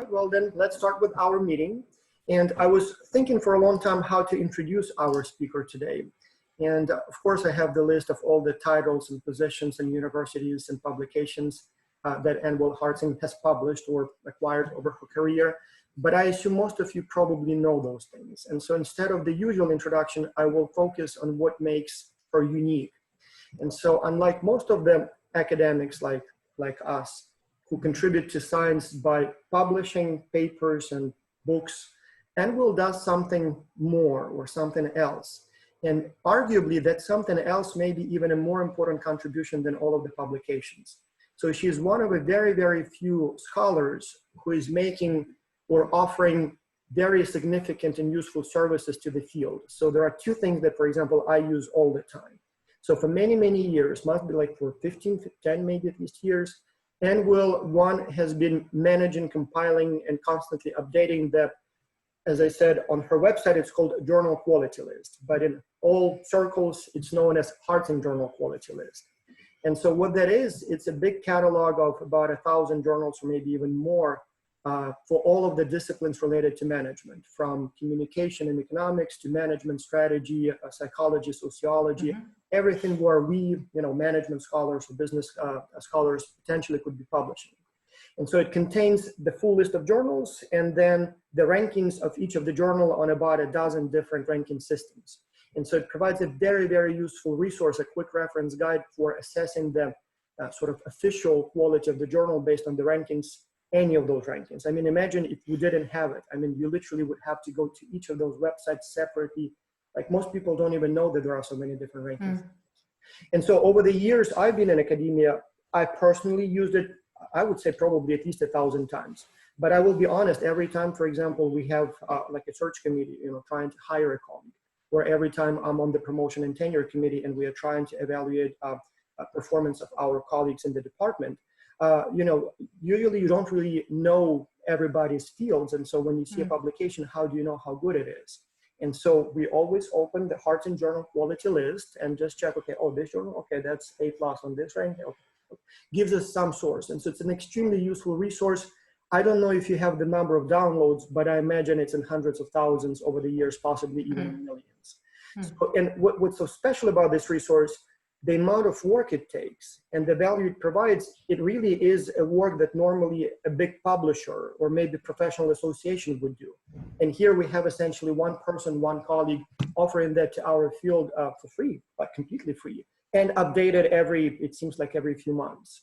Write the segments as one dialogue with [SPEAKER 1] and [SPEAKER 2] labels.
[SPEAKER 1] right, well then let's start with our meeting. And I was thinking for a long time how to introduce our speaker today. And of course I have the list of all the titles and positions and universities and publications that Anne-Wil Harzing has published or acquired over her career. But I assume most of you probably know those things. And so instead of the usual introduction, I will focus on what makes her unique. And so unlike most of the academics like us, who contribute to science by publishing papers and books, Anne-Wil does something more or something else. And arguably that something else may be even a more important contribution than all of the publications. So she's one of a very, very few scholars who is making or offering very significant and useful services to the field. So there are two things that, for example, I use all the time. So for many, many years, must be like for 15, 10, maybe at least years, Anne-Wil, one, has been managing, compiling, and constantly updating the, as I said, on her website, it's called Journal Quality List, but in all circles, it's known as Harzing Journal Quality List. And so what that is, it's a big catalog of about 1,000 journals or maybe even more for all of the disciplines related to management, from communication and economics to management strategy, psychology, sociology, everything where we, management scholars or business scholars potentially could be publishing. And so it contains the full list of journals and then the rankings of each of the journal on about a dozen different ranking systems. And so it provides a very, very useful resource, a quick reference guide for assessing the sort of official quality of the journal based on the rankings, any of those rankings. I mean, imagine if you didn't have it. I mean, you literally would have to go to each of those websites separately. Like most people don't even know that there are so many different rankings. And so over the years I've been in academia, I personally used it, I would say probably at least 1,000 times. But I will be honest, every time, for example, we have like a search committee, trying to hire a colleague, or every time I'm on the promotion and tenure committee and we are trying to evaluate performance of our colleagues in the department, usually you don't really know everybody's fields. And so when you see a publication, how do you know how good it is? And so we always open the Harzing Journal Quality List and just check, okay, oh, this journal, okay, that's A+ on this rank. Okay. Gives us some source. And so it's an extremely useful resource. I don't know if you have the number of downloads, but I imagine it's in hundreds of thousands over the years, possibly even millions. So, and what's so special about this resource, the amount of work it takes and the value it provides, it really is a work that normally a big publisher or maybe professional association would do. And here we have essentially one person, one colleague offering that to our field for free, but completely free, and updated it seems like every few months.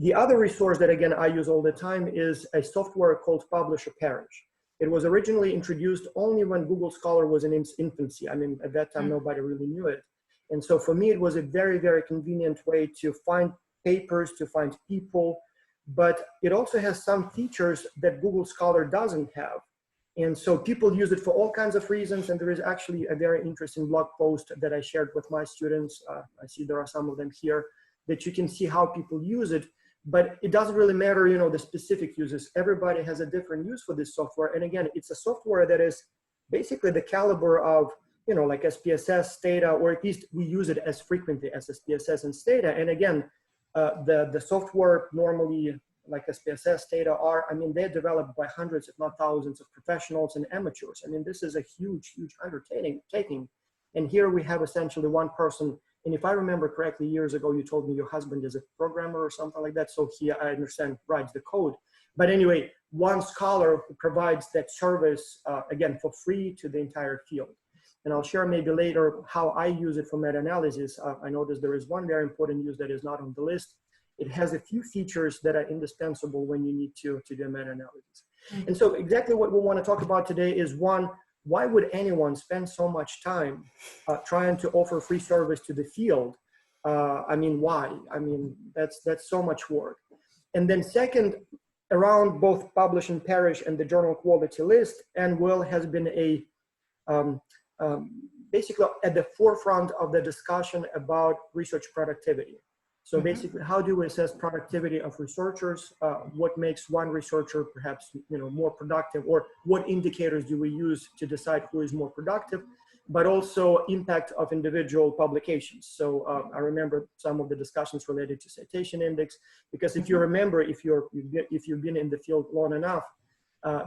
[SPEAKER 1] The other resource that, again, I use all the time is a software called Publisher Parish. It was originally introduced only when Google Scholar was in its infancy. I mean, at that time, nobody really knew it. And so for me, it was a very, very convenient way to find papers, to find people, but it also has some features that Google Scholar doesn't have. And so people use it for all kinds of reasons. And there is actually a very interesting blog post that I shared with my students. I see there are some of them here that you can see how people use it, but it doesn't really matter, the specific uses. Everybody has a different use for this software. And again, it's a software that is basically the caliber of like SPSS, Stata, or at least we use it as frequently as SPSS and Stata. And again, the software normally like SPSS, Stata are, I mean, they're developed by hundreds, if not thousands of professionals and amateurs. I mean, this is a huge, huge undertaking. And here we have essentially one person. And if I remember correctly, years ago, you told me your husband is a programmer or something like that. So he, I understand, writes the code. But anyway, one scholar who provides that service, again, for free to the entire field. And I'll share maybe later how I use it for meta-analysis. I noticed there is one very important use that is not on the list. It has a few features that are indispensable when you need to do meta-analysis. And so exactly what we want to talk about today is, one, why would anyone spend so much time trying to offer free service to the field? I mean, why? I mean, that's so much work. And then second, around both Publishing Parish and the Journal Quality List, Anne-Wil has been basically at the forefront of the discussion about research productivity. So basically, how do we assess productivity of researchers? What makes one researcher perhaps more productive, or what indicators do we use to decide who is more productive? But also impact of individual publications. So I remember some of the discussions related to citation index, because if you remember, if you've been in the field long enough,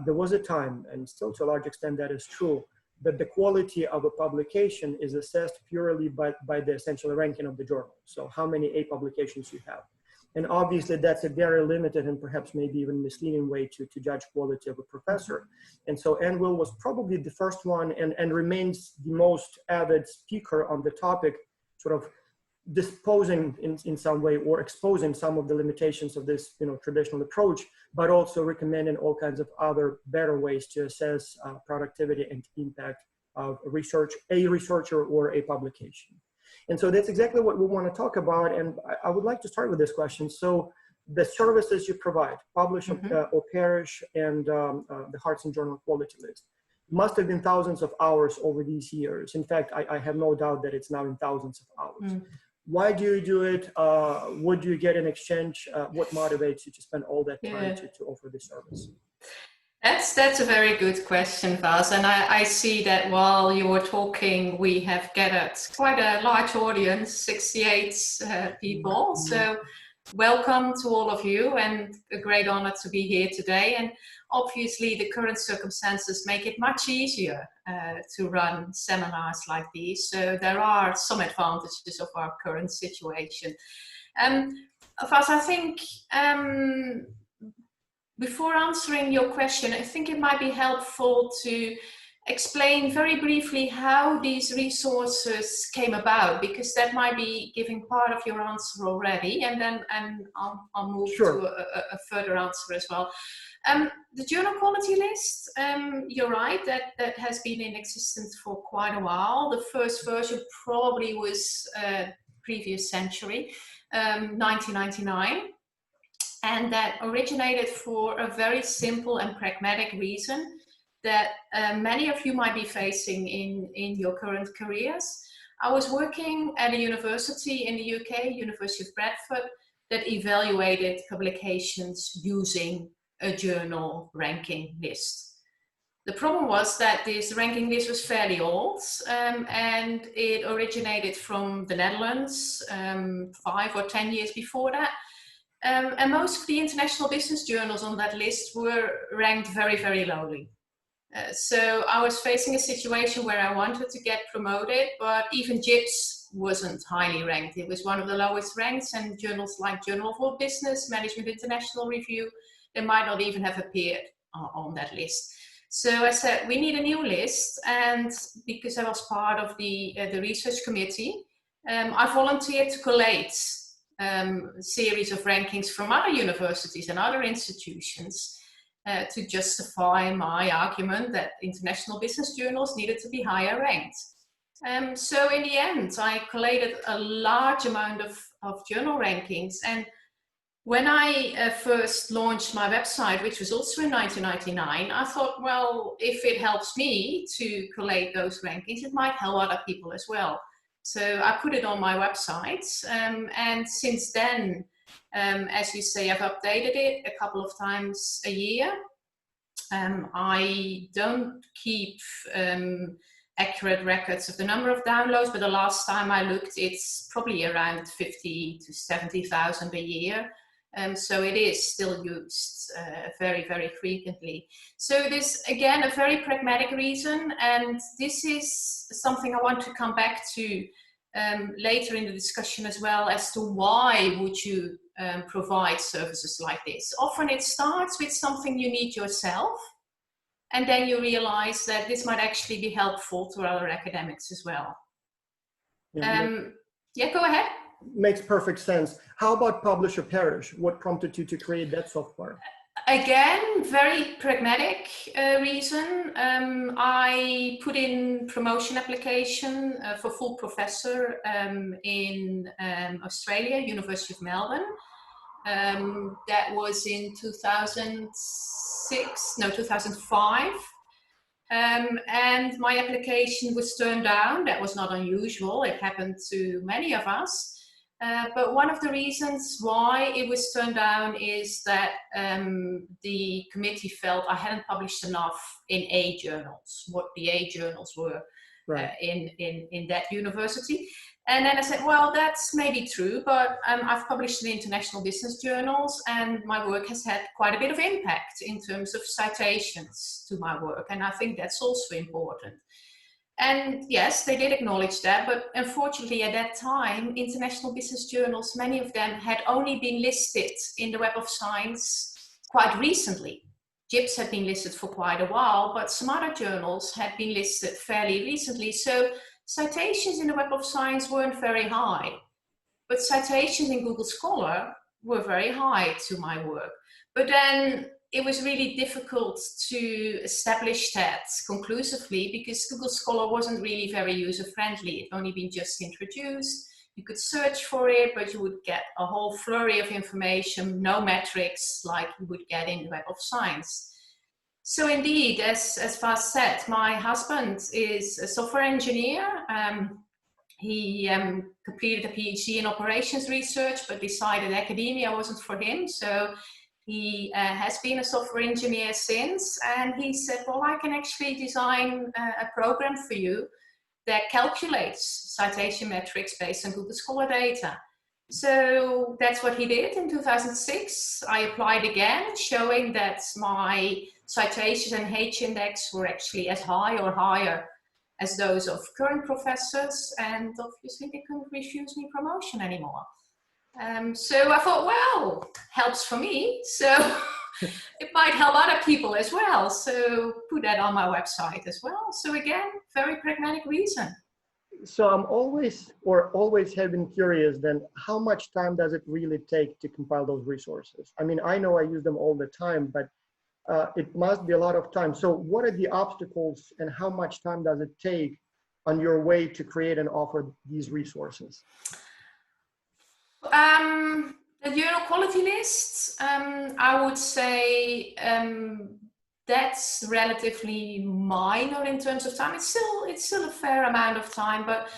[SPEAKER 1] there was a time, and still to a large extent that is true, that the quality of a publication is assessed purely by the essential ranking of the journal. So how many A publications you have. And obviously that's a very limited and perhaps maybe even misleading way to judge quality of a professor. And so Anne-Wil was probably the first one and remains the most avid speaker on the topic, sort of disposing in some way or exposing some of the limitations of this traditional approach, but also recommending all kinds of other better ways to assess productivity and impact of research, a researcher or a publication. And so that's exactly what we want to talk about. And I would like to start with this question. So the services you provide, publish or perish, and the Harzing Journal Quality List, must have been thousands of hours over these years. In fact, I have no doubt that it's now in thousands of hours. Why do you do it? What do you get in exchange? What motivates you to spend all that time to offer this service?
[SPEAKER 2] That's a very good question, Vas. And I see that while you were talking, we have gathered quite a large audience, 68 people. So welcome to all of you, and a great honor to be here today. And obviously the current circumstances make it much easier to run seminars like these. So there are some advantages of our current situation. Vas, I think before answering your question, I think it might be helpful to explain very briefly how these resources came about, because that might be giving part of your answer already, and then I'll move to a further answer as well. The journal quality list, you're right, that has been in existence for quite a while. The first version probably was previous century, 1999. And that originated for a very simple and pragmatic reason that many of you might be facing in your current careers. I was working at a university in the UK, University of Bradford, that evaluated publications using a journal ranking list. The problem was that this ranking list was fairly old, and it originated from the Netherlands 5 or 10 years before that. And most of the international business journals on that list were ranked very, very lowly. So I was facing a situation where I wanted to get promoted, but even JIPS wasn't highly ranked. It was one of the lowest ranks, and journals like Journal of World Business, Management International Review, they might not even have appeared on that list. So I said, we need a new list. And because I was part of the research committee, I volunteered to collate series of rankings from other universities and other institutions to justify my argument that international business journals needed to be higher ranked. So in the end, I collated a large amount of journal rankings. And when I first launched my website, which was also in 1999, I thought, well, if it helps me to collate those rankings, it might help other people as well. So I put it on my website, and since then, as you say, I've updated it a couple of times a year. I don't keep accurate records of the number of downloads, but the last time I looked, it's probably around 50 to 70,000 a year. So it is still used very, very frequently. So this, again, a very pragmatic reason, and this is something I want to come back to later in the discussion as well, as to why would you provide services like this. Often it starts with something you need yourself, and then you realize that this might actually be helpful to other academics as well. Yeah, go ahead.
[SPEAKER 1] Makes perfect sense. How about publish or perish? What prompted you to create that software?
[SPEAKER 2] Again, very pragmatic reason. I put in promotion application for full professor in Australia, University of Melbourne. That was in 2005. And my application was turned down. That was not unusual. It happened to many of us. But one of the reasons why it was turned down is that the committee felt I hadn't published enough in A journals, what the A journals were in that university. And then I said, well, that's maybe true, but I've published in international business journals, and my work has had quite a bit of impact in terms of citations to my work. And I think that's also important. And yes, they did acknowledge that, but unfortunately at that time, international business journals, many of them had only been listed in the Web of Science quite recently. JIPS had been listed for quite a while, but some other journals had been listed fairly recently. So citations in the Web of Science weren't very high, but citations in Google Scholar were very high to my work. But then it was really difficult to establish that conclusively because Google Scholar wasn't really very user-friendly. It had only been just introduced. You could search for it, but you would get a whole flurry of information, no metrics like you would get in the Web of Science. So indeed, as Vas said, my husband is a software engineer. He completed a PhD in operations research, but decided academia wasn't for him. So he has been a software engineer since, and he said, well, I can actually design a program for you that calculates citation metrics based on Google Scholar data. So that's what he did in 2006. I applied again, showing that my citations and H-index were actually as high or higher as those of current professors, and obviously they couldn't refuse me promotion anymore. So I thought, well, helps for me, so it might help other people as well. So put that on my website as well. So again, very pragmatic reason.
[SPEAKER 1] So I'm always have been curious then, how much time does it really take to compile those resources? I mean, I know I use them all the time, but it must be a lot of time. So what are the obstacles and how much time does it take on your way to create and offer these resources?
[SPEAKER 2] The journal quality lists, I would say that's relatively minor in terms of time. It's still a fair amount of time, but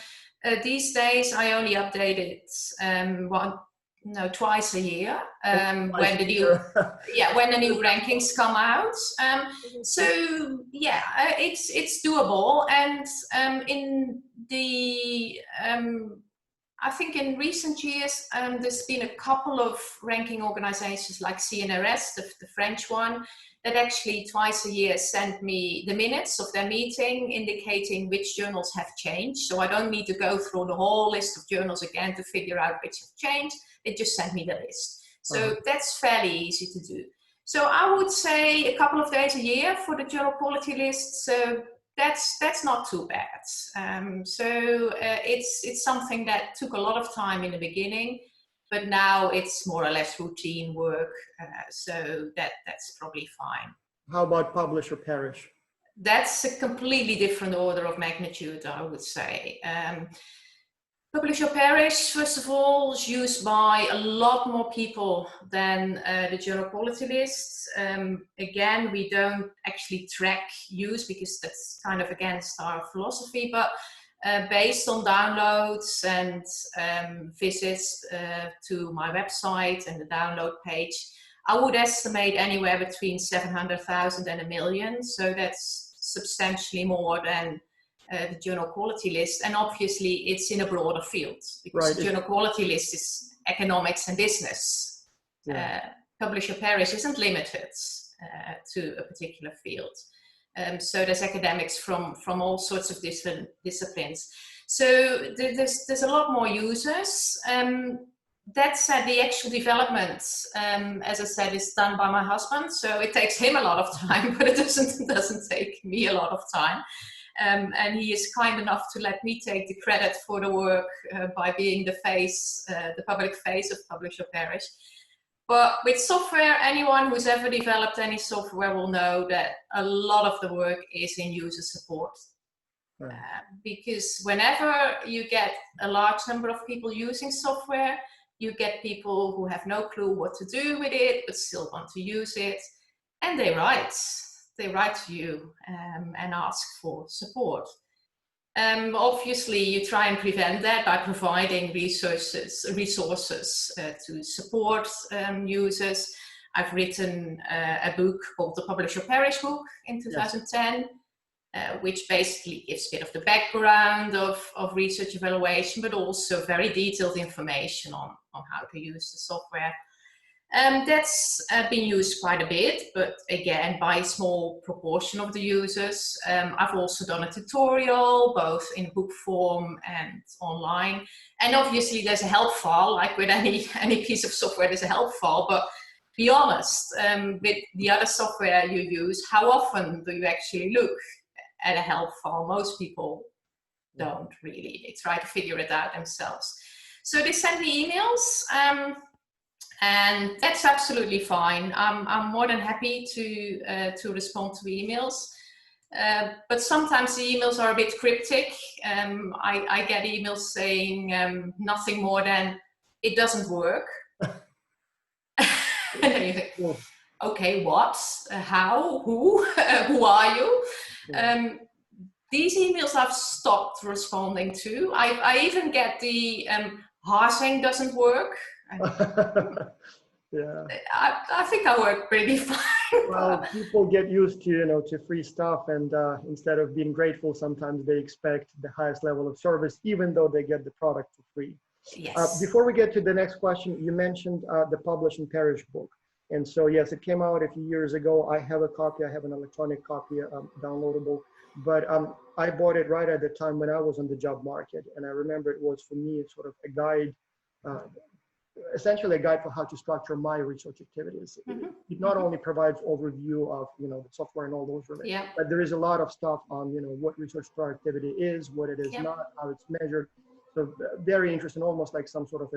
[SPEAKER 2] these days I only update it twice a year when the new rankings come out. So yeah, it's doable, and in the I think in recent years, there's been a couple of ranking organizations like CNRS, the French one, that actually twice a year send me the minutes of their meeting indicating which journals have changed. So I don't need to go through the whole list of journals again to figure out which have changed. They just send me the list. So that's fairly easy to do. So I would say a couple of days a year for the journal quality list. So that's not too bad. It's something that took a lot of time in the beginning, but now it's more or less routine work. So that's probably fine.
[SPEAKER 1] How about publish or perish?
[SPEAKER 2] That's a completely different order of magnitude, I would say. Publish or perish, first of all, is used by a lot more people than the journal quality lists. Again, we don't actually track use because that's kind of against our philosophy, but based on downloads and visits to my website and the download page, I would estimate anywhere between 700,000 and 1 million. So that's substantially more than the journal quality list, and obviously it's in a broader field because the journal quality list is economics and business. Publish or perish isn't limited to a particular field. So there's academics from all sorts of different disciplines. So there's a lot more users. That said, the actual development, as I said, is done by my husband. So it takes him a lot of time, but it doesn't take me a lot of time. And he is kind enough to let me take the credit for the work by being the public face of Publish or Perish. But with software, anyone who's ever developed any software will know that a lot of the work is in user support. Because whenever you get a large number of people using software, you get people who have no clue what to do with it, but still want to use it. And they write to you and ask for support. Obviously, you try and prevent that by providing resources to support users. I've written a book called the Publish or Perish book in 2010. which basically gives a bit of the background of research evaluation, but also very detailed information on how to use the software. That's been used quite a bit, but again, by a small proportion of the users. I've also done a tutorial, both in book form and online. And obviously there's a help file, like with any piece of software, there's a help file, but be honest, with the other software you use, how often do you actually look at a help file? Most people don't really. They try to figure it out themselves. So they send me emails, and that's absolutely fine. I'm more than happy to respond to emails. But sometimes the emails are a bit cryptic. I get emails saying nothing more than, it doesn't work. And then you think, okay, what? How? Who? Who are you? These emails I've stopped responding to. I even get the Harzing doesn't work.
[SPEAKER 1] Yeah.
[SPEAKER 2] I think I work pretty fine.
[SPEAKER 1] Well, people get used to, to free stuff, and instead of being grateful, sometimes they expect the highest level of service, even though they get the product for free.
[SPEAKER 2] Yes.
[SPEAKER 1] Before we get to the next question, you mentioned the Publish and Perish book. And so, yes, it came out a few years ago. I have a copy. I have an electronic copy, downloadable. But I bought it right at the time when I was on the job market. And I remember it was, for me, sort of a guide, essentially a guide for how to structure my research activities.
[SPEAKER 2] Mm-hmm.
[SPEAKER 1] It not only provides overview of, the software and all those related, but there is a lot of stuff on, what research productivity is, what it is not, how it's measured. So very interesting, almost like some sort of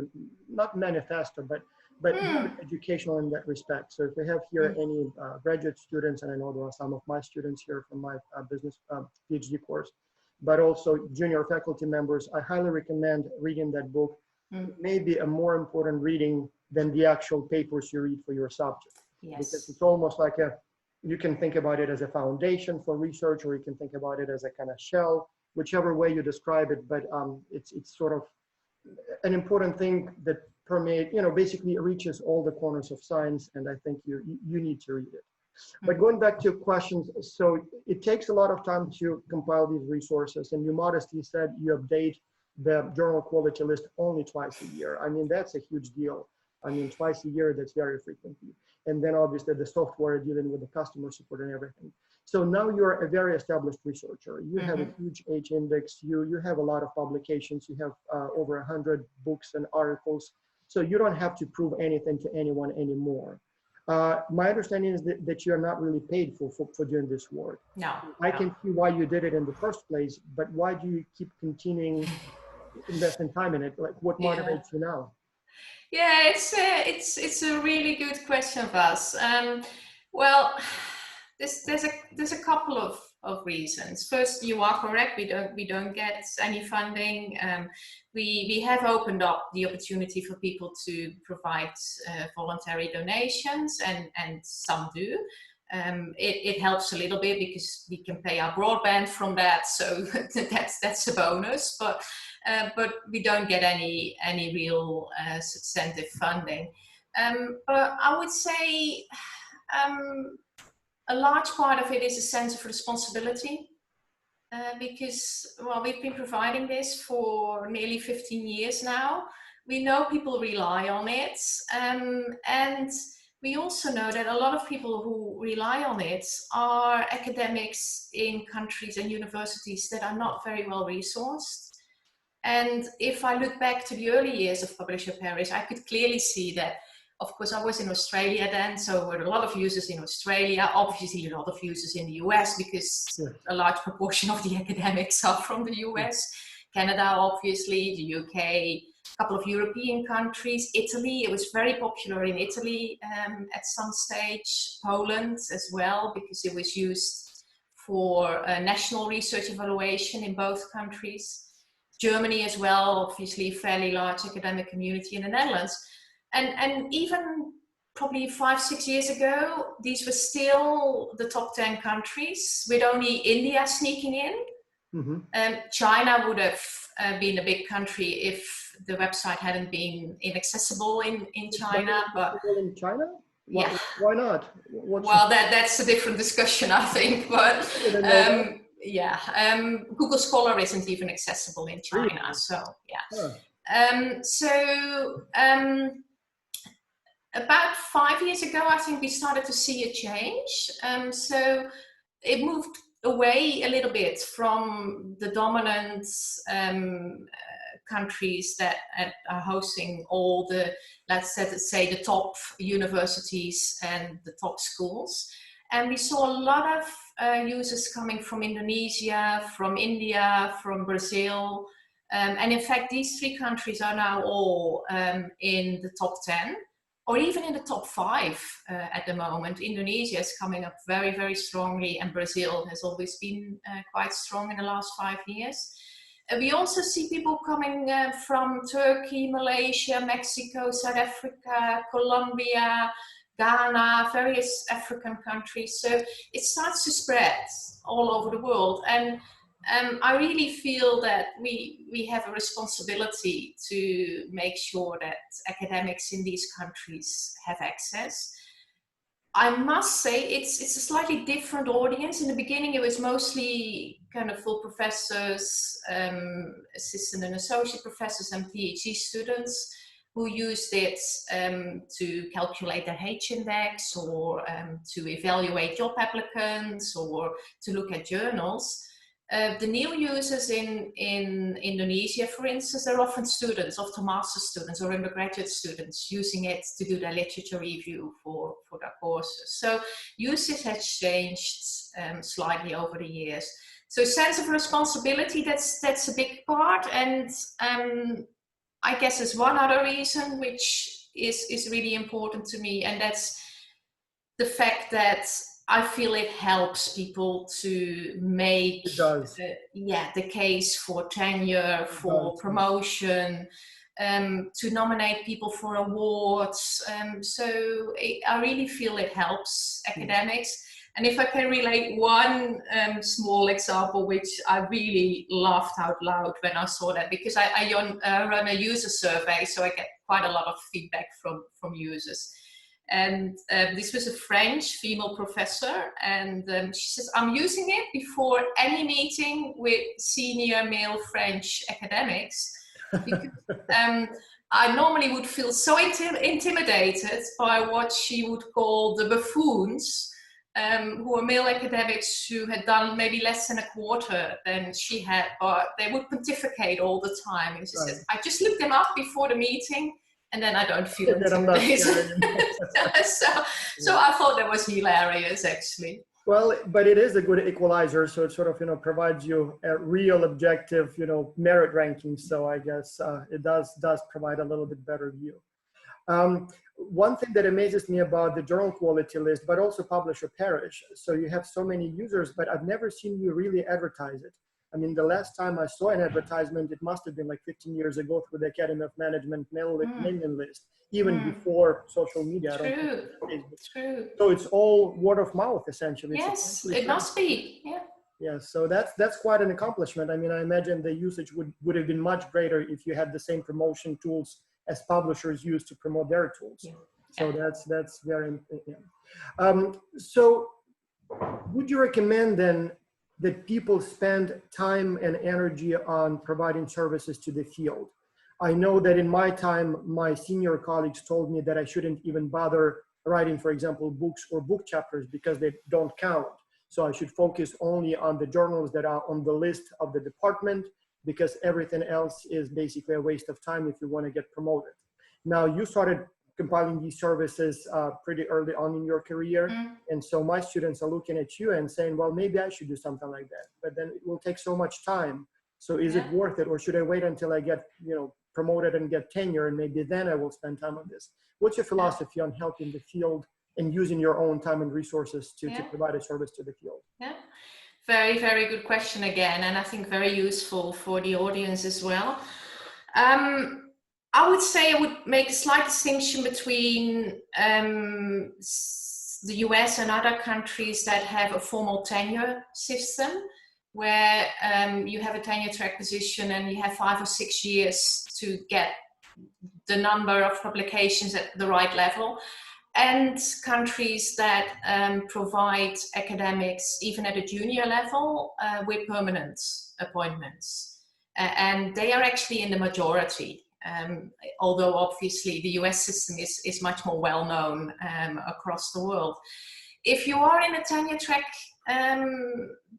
[SPEAKER 1] not manifesto, but very educational in that respect. So if we have here any graduate students, and I know there are some of my students here from my business PhD course, but also junior faculty members, I highly recommend reading that book. It may be a more important reading than the actual papers you read for your subject.
[SPEAKER 2] Yes.
[SPEAKER 1] Because it's almost like you can think about it as a foundation for research, or you can think about it as a kind of shell, whichever way you describe it, but it's sort of an important thing that permeate, basically reaches all the corners of science, and I think you need to read it. But going back to questions, so it takes a lot of time to compile these resources, and you modestly said you update the journal quality list only twice a year. I mean, that's a huge deal. I mean, twice a year, that's very frequently. And then obviously the software dealing with the customer support and everything. So now you're a very established researcher. You have a huge H index. You have a lot of publications. You have over 100 books and articles. So you don't have to prove anything to anyone anymore. My understanding is that you're not really paid for doing this work.
[SPEAKER 2] No.
[SPEAKER 1] I can see why you did it in the first place, but why do you keep continuing investing time in it? Like, what motivates you now?
[SPEAKER 2] Yeah, it's a really good question, Vas. Well, there's a couple of reasons. First, you are correct. We don't get any funding. We have opened up the opportunity for people to provide voluntary donations, and some do. It helps a little bit because we can pay our broadband from that, so that's a bonus. But we don't get any real substantive funding. But I would say a large part of it is a sense of responsibility, because, well, we've been providing this for nearly 15 years now. We know people rely on it, and we also know that a lot of people who rely on it are academics in countries and universities that are not very well resourced. And if I look back to the early years of Publish or Perish, I could clearly see that, of course, I was in Australia then, so there were a lot of users in Australia, obviously a lot of users in the US, because a large proportion of the academics are from the US, Canada, obviously, the UK, a couple of European countries, Italy. It was very popular in Italy at some stage, Poland as well, because it was used for national research evaluation in both countries. Germany as well, obviously fairly large academic community in the Netherlands. And even probably 5-6 years ago, these were still the top 10 countries, with only India sneaking in. China would have been a big country if the website hadn't been inaccessible in China. But
[SPEAKER 1] in China?
[SPEAKER 2] Yeah.
[SPEAKER 1] Why not?
[SPEAKER 2] Well, that's a different discussion, I think. But yeah, Google Scholar isn't even accessible in China.
[SPEAKER 1] Really?
[SPEAKER 2] So yeah.
[SPEAKER 1] Huh.
[SPEAKER 2] About 5 years ago, I think we started to see a change. So it moved away a little bit from the dominant countries that are hosting all the, let's say, the top universities and the top schools. And we saw a lot of users coming from Indonesia, from India, from Brazil. And in fact, these three countries are now all in the top 10. Or even in the top 5 at the moment. Indonesia is coming up very, very strongly, and Brazil has always been quite strong in the last 5 years. We also see people coming from Turkey, Malaysia, Mexico, South Africa, Colombia, Ghana, various African countries. So it starts to spread all over the world. And I really feel that we have a responsibility to make sure that academics in these countries have access. I must say it's a slightly different audience. In the beginning, it was mostly kind of full professors, assistant and associate professors, and PhD students who used it to calculate their H-index, or to evaluate job applicants, or to look at journals. The new users in Indonesia, for instance, they're often students, often master students or undergraduate students using it to do their literature review for their courses. So usage has changed slightly over the years. So sense of responsibility, that's a big part. And I guess there's one other reason which is really important to me, and that's the fact that I feel it helps people to make the case for tenure, for promotion, to nominate people for awards. So I really feel it helps academics. And if I can relate one small example, which I really laughed out loud when I saw that, because I run a user survey, so I get quite a lot of feedback from users. And this was a French female professor, and she says, I'm using it before any meeting with senior male French academics, because I normally would feel so intimidated by what she would call the buffoons, who are male academics who had done maybe less than a quarter than she had, but they would pontificate all the time. And she says, I just look them up before the meeting, and then I don't feel intimidated. So I thought that was hilarious, actually.
[SPEAKER 1] Well, but it is a good equalizer. So it sort of, provides you a real objective, merit ranking. So I guess it does provide a little bit better view. One thing that amazes me about the journal quality list, but also publisher parish. So you have so many users, but I've never seen you really advertise it. I mean, the last time I saw an advertisement, it must have been like 15 years ago through the Academy of Management mailing list, even before social media.
[SPEAKER 2] True.
[SPEAKER 1] So it's all word of mouth, essentially.
[SPEAKER 2] Yes, it must be. Yeah.
[SPEAKER 1] Yeah, so that's quite an accomplishment. I mean, I imagine the usage would have been much greater if you had the same promotion tools as publishers use to promote their tools. Yeah. So that's very important. So would you recommend then that people spend time and energy on providing services to the field? I know that in my time, my senior colleagues told me that I shouldn't even bother writing, for example, books or book chapters because they don't count. So I should focus only on the journals that are on the list of the department, because everything else is basically a waste of time if you want to get promoted. Now, you started compiling these services pretty early on in your career. And so my students are looking at you and saying, well, maybe I should do something like that, but then it will take so much time. So is it worth it? Or should I wait until I get, promoted and get tenure, and maybe then I will spend time on this? What's your philosophy on helping the field and using your own time and resources to provide a service to the field?
[SPEAKER 2] Yeah, very, very good question again. And I think very useful for the audience as well. I would say I would make a slight distinction between the US and other countries that have a formal tenure system, where you have a tenure track position and you have 5 or 6 years to get the number of publications at the right level. and countries that provide academics, even at a junior level, with permanent appointments. And they are actually in the majority, although obviously the US system is much more well known across the world. If you are in a tenure track,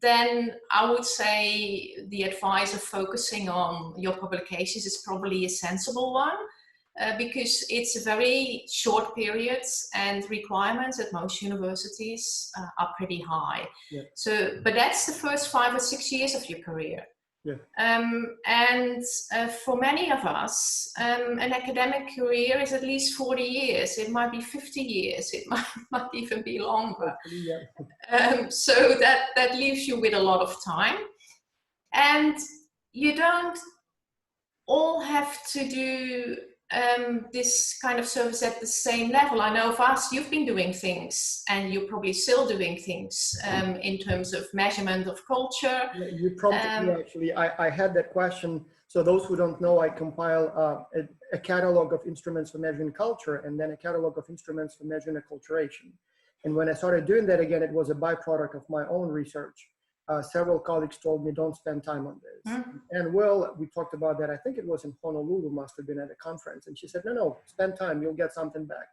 [SPEAKER 2] then I would say the advice of focusing on your publications is probably a sensible one, because it's a very short period and requirements at most universities are pretty high.
[SPEAKER 1] Yeah.
[SPEAKER 2] So, but that's the first 5 or 6 years of your career.
[SPEAKER 1] Yeah.
[SPEAKER 2] And for many of us, an academic career is at least 40 years. It might be 50 years. It might even be longer.
[SPEAKER 1] Yeah.
[SPEAKER 2] So that leaves you with a lot of time. And you don't all have to do this kind of service at the same level. I know, Vas, you've been doing things, and you're probably still doing things in terms of measurement of culture.
[SPEAKER 1] Yeah, you prompted me, actually. I had that question. So those who don't know, I compile a catalog of instruments for measuring culture, and then a catalog of instruments for measuring acculturation. And when I started doing that again, it was a byproduct of my own research. Several colleagues told me, don't spend time on this. And Will, we talked about that. I think it was in Honolulu, must have been at a conference. And she said, no, spend time, you'll get something back.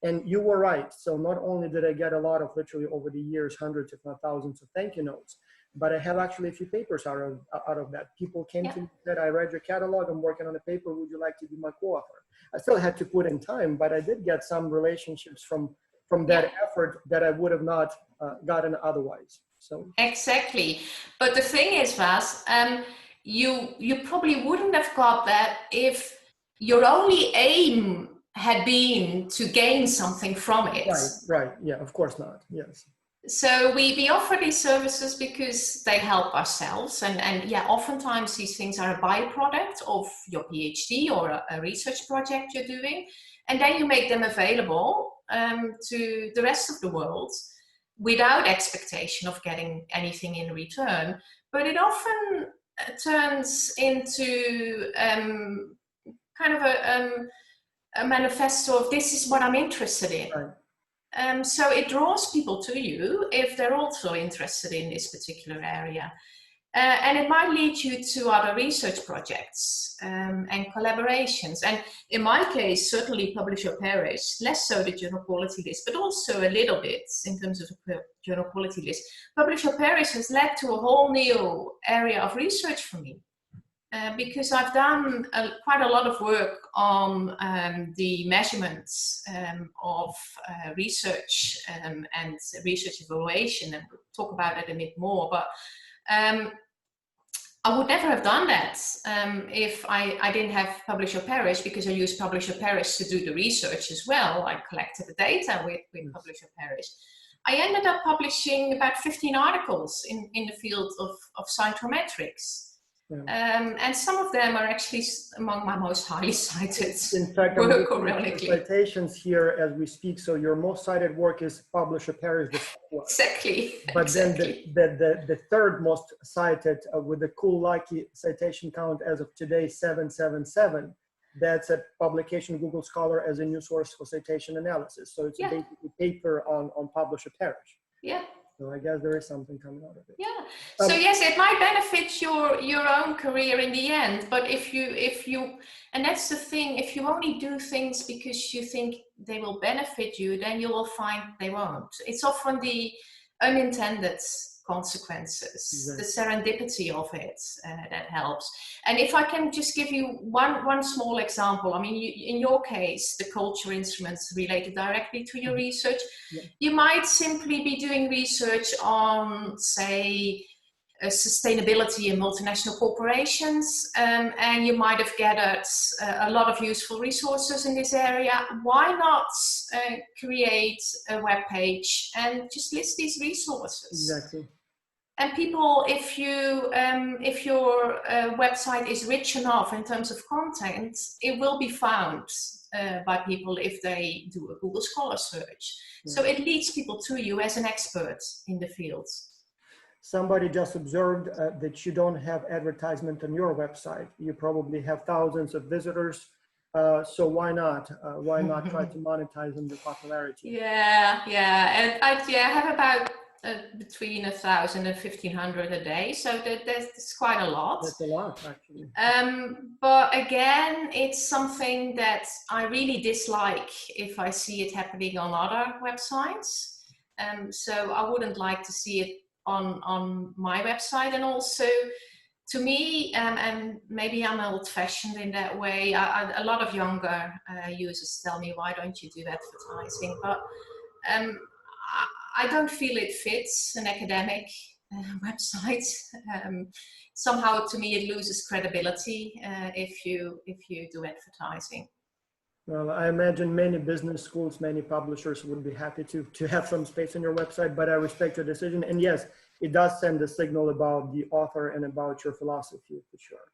[SPEAKER 1] And you were right. So not only did I get a lot of, literally over the years, hundreds if not thousands of thank you notes, but I have actually a few papers out of that. People came to me and said, I read your catalog, I'm working on a paper, would you like to be my co-author? I still had to put in time, but I did get some relationships from that effort that I would have not gotten otherwise. So
[SPEAKER 2] exactly. But the thing is, Vas, you probably wouldn't have got that if your only aim had been to gain something from it.
[SPEAKER 1] Right. Yeah, of course not. Yes.
[SPEAKER 2] So we offer these services because they help ourselves. And yeah, oftentimes these things are a byproduct of your PhD or a research project you're doing. And then you make them available to the rest of the world without expectation of getting anything in return. But it often turns into kind of a manifesto of this is what I'm interested in.
[SPEAKER 1] Right.
[SPEAKER 2] So it draws people to you if they're also interested in this particular area. And it might lead you to other research projects and collaborations. And in my case, certainly Publish or Perish, less so the journal quality list, but also a little bit in terms of the journal quality list. Publish or Perish has led to a whole new area of research for me. Because I've done quite a lot of work on the measurements of research and research evaluation, and we'll talk about that a bit more. But I would never have done that if I didn't have Publish or Perish, because I used Publish or Perish to do the research as well. I collected the data with Publish or Perish. I ended up publishing about 15 articles in the field of cytometrics. And some of them are actually among my most highly cited work, ironically.
[SPEAKER 1] Citations here as we speak. So your most cited work is Publish or Perish.
[SPEAKER 2] Exactly.
[SPEAKER 1] But then the third most cited with the cool lucky citation count as of today, 777. That's a publication Google Scholar as a new source for citation analysis. So it's a basically paper on Publish or Perish.
[SPEAKER 2] Yeah.
[SPEAKER 1] So I guess there is something coming out of it.
[SPEAKER 2] Yeah. So yes, it might benefit your own career in the end, but if you, and that's the thing, if you only do things because you think they will benefit you, then you will find they won't. It's often the unintended consequences, the serendipity of it that helps. And if I can just give you one small example, I mean, in your case, the culture instruments related directly to your research, you might simply be doing research on, say, sustainability in multinational corporations, and you might have gathered a lot of useful resources in this area. Why not create a web page and just list these resources?
[SPEAKER 1] Exactly.
[SPEAKER 2] And people, if your website is rich enough in terms of content, it will be found by people if they do a Google Scholar search. So it leads people to you as an expert in the field.
[SPEAKER 1] Somebody just observed that you don't have advertisement on your website. You probably have thousands of visitors So why not? Why not try to monetize on your popularity?
[SPEAKER 2] Yeah, and I have about between 1,000 and 1,500 a day, so that's quite a lot.
[SPEAKER 1] That's a lot, actually.
[SPEAKER 2] But again, it's something that I really dislike if I see it happening on other websites. So I wouldn't like to see it on my website. And also, to me, and maybe I'm old-fashioned in that way, a lot of younger users tell me, why don't you do advertising? But I don't feel it fits an academic website. Somehow, to me, it loses credibility if you do advertising.
[SPEAKER 1] Well, I imagine many business schools, many publishers would be happy to have some space on your website, but I respect your decision. And yes, it does send a signal about the author and about your philosophy, for sure.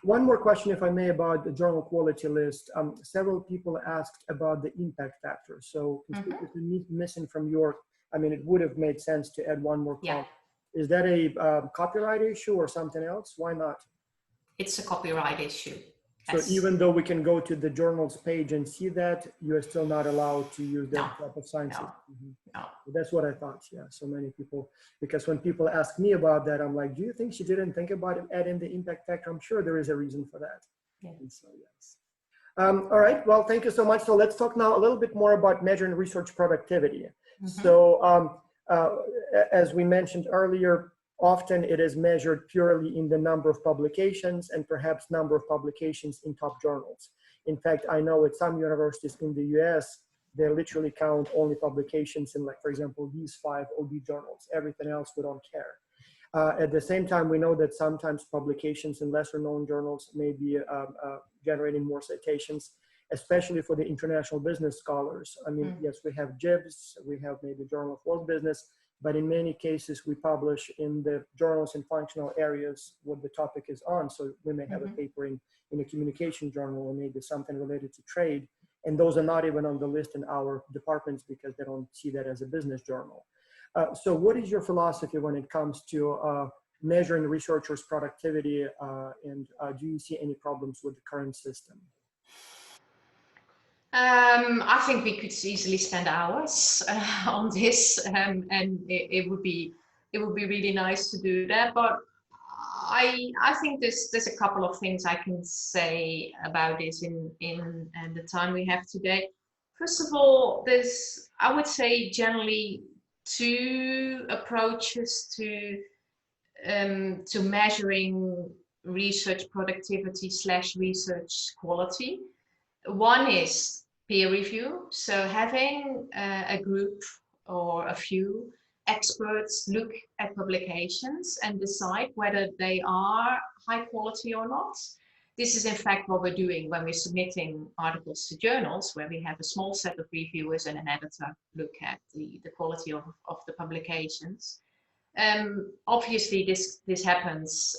[SPEAKER 1] One more question, if I may, about the journal quality list. Several people asked about the impact factor. So conspicuously missing from your, I mean, it would have made sense to add one more column. Yeah. Is that a copyright issue or something else? Why not?
[SPEAKER 2] It's a copyright issue.
[SPEAKER 1] So even though we can go to the journal's page and see that, you are still not allowed to use that type of sciences.
[SPEAKER 2] No.
[SPEAKER 1] That's what I thought. Yeah, so many people, because when people ask me about that, I'm like, do you think she didn't think about adding the impact factor? I'm sure there is a reason for that.
[SPEAKER 2] Yeah.
[SPEAKER 1] And so, yes. All right, well, thank you so much. So let's talk now a little bit more about measuring research productivity. So as we mentioned earlier, often it is measured purely in the number of publications and perhaps number of publications in top journals. In fact, I know at some universities in the US, they literally count only publications in, like, for example, these 5 OB journals. Everything else we don't care. At the same time, we know that sometimes publications in lesser known journals may be generating more citations, especially for the international business scholars. I mean, yes, we have JIBS, we have maybe Journal of World Business, but in many cases we publish in the journals and functional areas what the topic is on. So we may have a paper in a communication journal or maybe something related to trade. And those are not even on the list in our departments because they don't see that as a business journal. So what is your philosophy when it comes to measuring researchers' productivity, and do you see any problems with the current system?
[SPEAKER 2] I think we could easily spend hours on this, and it would be really nice to do that. But I think there's a couple of things I can say about this in the time we have today. First of all, there's, I would say, generally 2 approaches to measuring research productivity / research quality. One is peer review, so having a group or a few experts look at publications and decide whether they are high quality or not. This is in fact what we're doing when we're submitting articles to journals, where we have a small set of reviewers and an editor look at the quality of the publications. Obviously this happens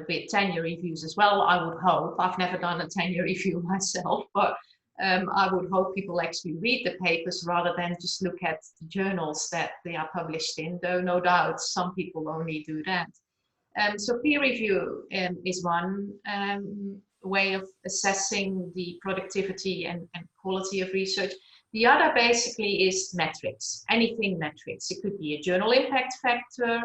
[SPEAKER 2] with tenure reviews as well, I would hope. I've never done a tenure review myself, but I would hope people actually read the papers rather than just look at the journals that they are published in, though no doubt some people only do that. So peer review is one way of assessing the productivity and quality of research. The other basically is metrics, anything metrics. It could be a journal impact factor,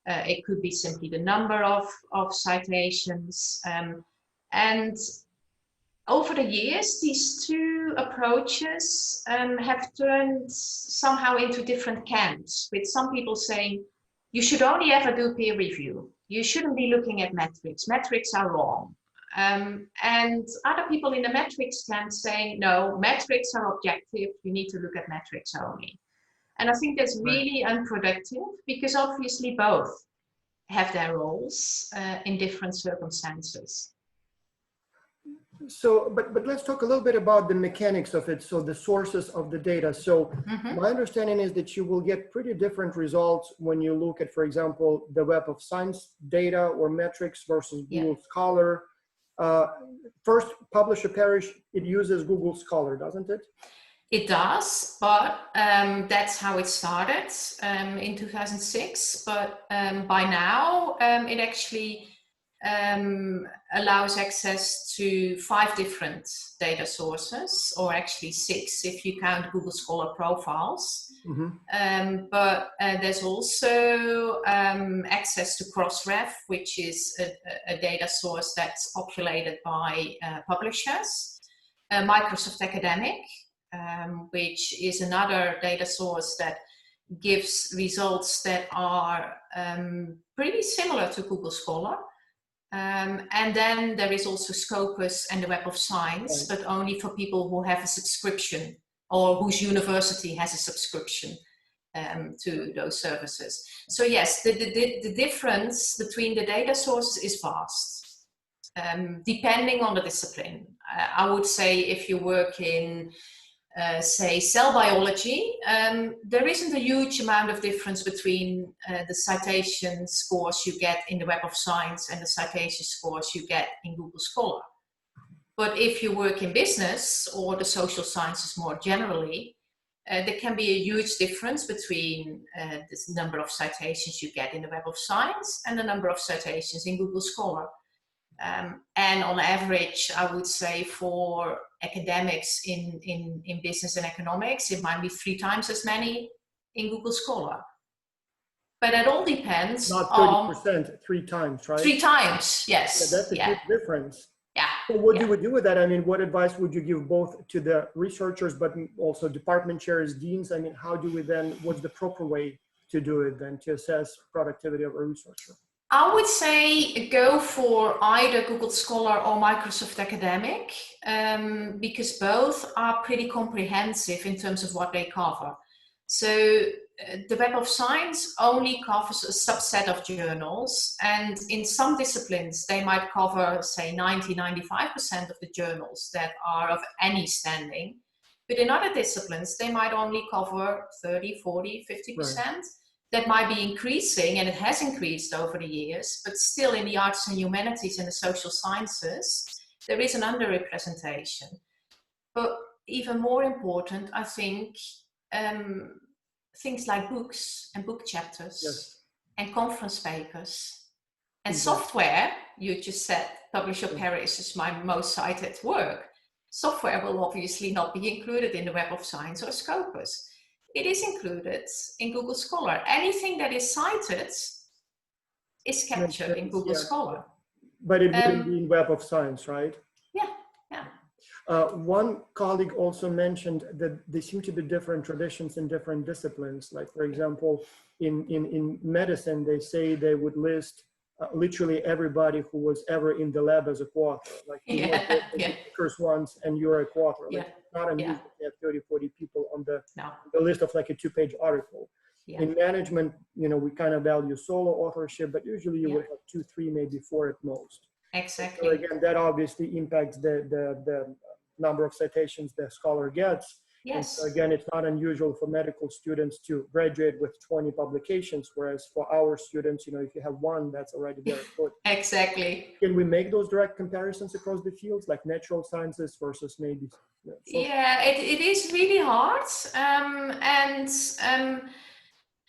[SPEAKER 2] it could be simply the number of citations. And over the years, these 2 approaches have turned somehow into different camps, with some people saying, you should only ever do peer review. You shouldn't be looking at metrics. Metrics are wrong. And other people in the metrics camp saying, no, metrics are objective. You need to look at metrics only. And I think that's really unproductive, because obviously both have their roles in different circumstances.
[SPEAKER 1] So, but let's talk a little bit about the mechanics of it. So the sources of the data. So my understanding is that you will get pretty different results when you look at, for example, the Web of Science data or metrics versus Google Scholar. First, Publish or Perish, it uses Google Scholar, doesn't it?
[SPEAKER 2] It does, but that's how it started in 2006. But by now, it actually allows access to 5 different data sources, or actually 6 if you count Google Scholar profiles. But there's also access to Crossref, which is a data source that's populated by publishers. Microsoft Academic, which is another data source that gives results that are pretty similar to Google Scholar. And then there is also Scopus and the Web of Science, but only for people who have a subscription or whose university has a subscription to those services. So yes, the difference between the data sources is vast, depending on the discipline. I would say if you work in say cell biology, there isn't a huge amount of difference between the citation scores you get in the Web of Science and the citation scores you get in Google Scholar. But if you work in business or the social sciences more generally, there can be a huge difference between the number of citations you get in the Web of Science and the number of citations in Google Scholar. And on average, I would say for academics in business and economics, it might be 3 times as many in Google Scholar. But it all depends.
[SPEAKER 1] Not 30%, 3 times, right?
[SPEAKER 2] 3 times, yes.
[SPEAKER 1] Yeah, that's a huge difference.
[SPEAKER 2] Yeah.
[SPEAKER 1] So what do we do with that? I mean, what advice would you give both to the researchers, but also department chairs, deans? I mean, how do we then, what's the proper way to do it then to assess productivity of a researcher?
[SPEAKER 2] I would say go for either Google Scholar or Microsoft Academic, because both are pretty comprehensive in terms of what they cover. So the Web of Science only covers a subset of journals, and in some disciplines they might cover, say, 90–95% of the journals that are of any standing. But in other disciplines they might only cover 30, 40, 50%. Right. That might be increasing, and it has increased over the years, but still in the arts and humanities and the social sciences, there is an underrepresentation. But even more important, I think, things like books and book chapters and conference papers and software. You just said Publish or Perish is my most cited work. Software will obviously not be included in the Web of Science or Scopus. It is included in Google Scholar. Anything that is cited is captured in Google Scholar.
[SPEAKER 1] But it wouldn't be in Web of Science, right?
[SPEAKER 2] Yeah.
[SPEAKER 1] One colleague also mentioned that there seem to be different traditions in different disciplines. Like, for example, in medicine, they say they would list literally everybody who was ever in the lab as a co-author. Like, you know, the first ones, and you're a co-author. Like, it's not unusual to have 30, 40 people on the list of like a 2-page article. In management, you know, we kind of value solo authorship, but usually you would have 2, 3, maybe 4 at most.
[SPEAKER 2] Exactly.
[SPEAKER 1] So again, that obviously impacts the number of citations the scholar gets.
[SPEAKER 2] Yes.
[SPEAKER 1] And so again, it's not unusual for medical students to graduate with 20 publications, whereas for our students, you know, if you have 1, that's already very good.
[SPEAKER 2] Exactly.
[SPEAKER 1] Can we make those direct comparisons across the fields, like natural sciences versus maybe?
[SPEAKER 2] Yeah, it is really hard.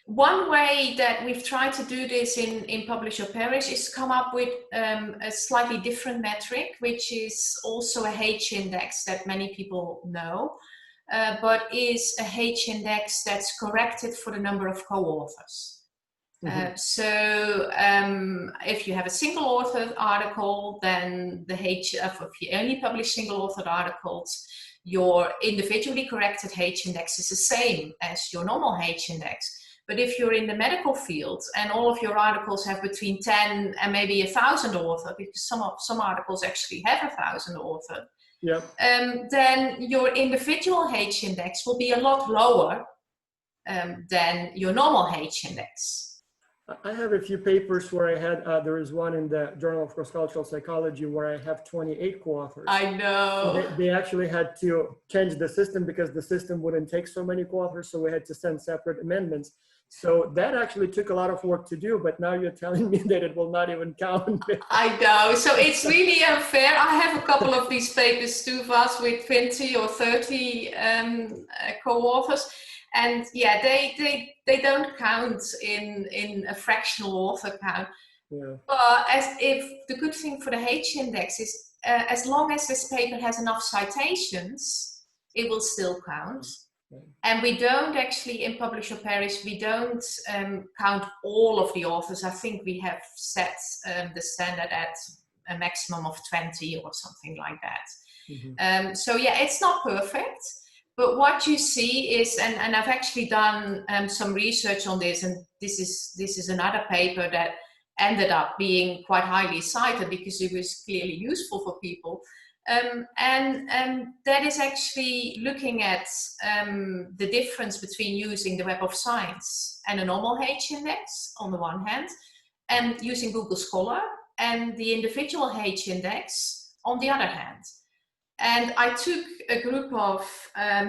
[SPEAKER 2] One way that we've tried to do this in Publish or Perish is come up with a slightly different metric, which is also a H-index that many people know. But is a H-index that's corrected for the number of co-authors. So if you have a single authored article, then the if you only publish single authored articles, your individually corrected H-index is the same as your normal H-index. But if you're in the medical field and all of your articles have between 10 and maybe 1,000 authors, because some articles actually have 1,000 authors, then your individual H-index will be a lot lower than your normal H-index.
[SPEAKER 1] I have a few papers where I had, there is one in the Journal of Cross-Cultural Psychology where I have 28 co-authors.
[SPEAKER 2] I know.
[SPEAKER 1] They actually had to change the system because the system wouldn't take so many co-authors, so we had to send separate amendments. So that actually took a lot of work to do, but now you're telling me that it will not even count.
[SPEAKER 2] I know, so it's really unfair. I have a couple of these papers too, Vas, with 20 or 30 co-authors. And yeah, they don't count in a fractional author count.
[SPEAKER 1] Yeah.
[SPEAKER 2] But if the good thing for the H index is as long as this paper has enough citations, it will still count. And we don't actually, in Publish or Perish, we don't count all of the authors. I think we have set the standard at a maximum of 20 or something like that. So yeah, it's not perfect. But what you see is, and I've actually done some research on this, and this is another paper that ended up being quite highly cited because it was clearly useful for people. And that is actually looking at the difference between using the Web of Science and a normal H index on the one hand, and using Google Scholar and the individual H index on the other hand. And I took a group of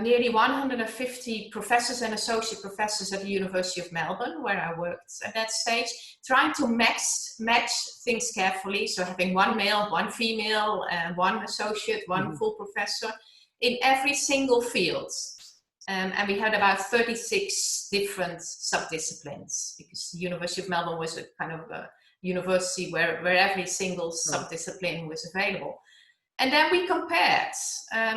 [SPEAKER 2] nearly 150 professors and associate professors at the University of Melbourne, where I worked at that stage, trying to match things carefully. So having one male, one female, one associate, one full professor in every single field. And we had about 36 different subdisciplines, because the University of Melbourne was a kind of a university where every single subdiscipline was available. And then we compared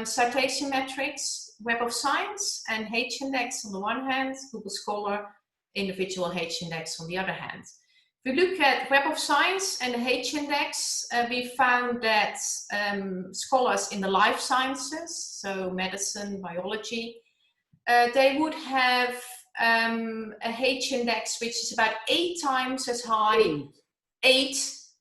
[SPEAKER 2] citation metrics, Web of Science and H index on the one hand, Google Scholar, individual H index on the other hand. If we look at Web of Science and the H index, we found that scholars in the life sciences, so medicine, biology, they would have a H index which is about 8 times as high,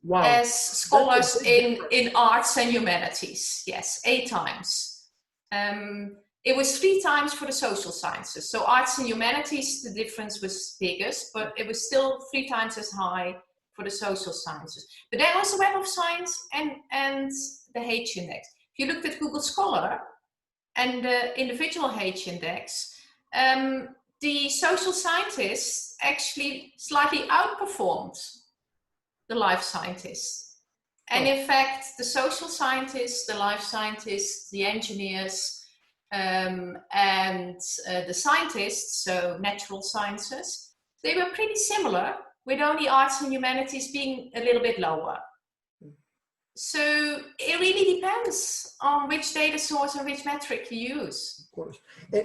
[SPEAKER 1] Wow.
[SPEAKER 2] as scholars in arts and humanities. Yes, 8 times. It was 3 times for the social sciences. So arts and humanities, the difference was biggest, but it was still 3 times as high for the social sciences. But that was the Web of Science and the H index. If you looked at Google Scholar and the individual H index, the social scientists actually slightly outperformed the life scientists. And in fact, the social scientists, the life scientists, the engineers, and the scientists, so natural sciences, they were pretty similar, with only arts and humanities being a little bit lower. So it really depends on which data source and which metric you use.
[SPEAKER 1] Of course.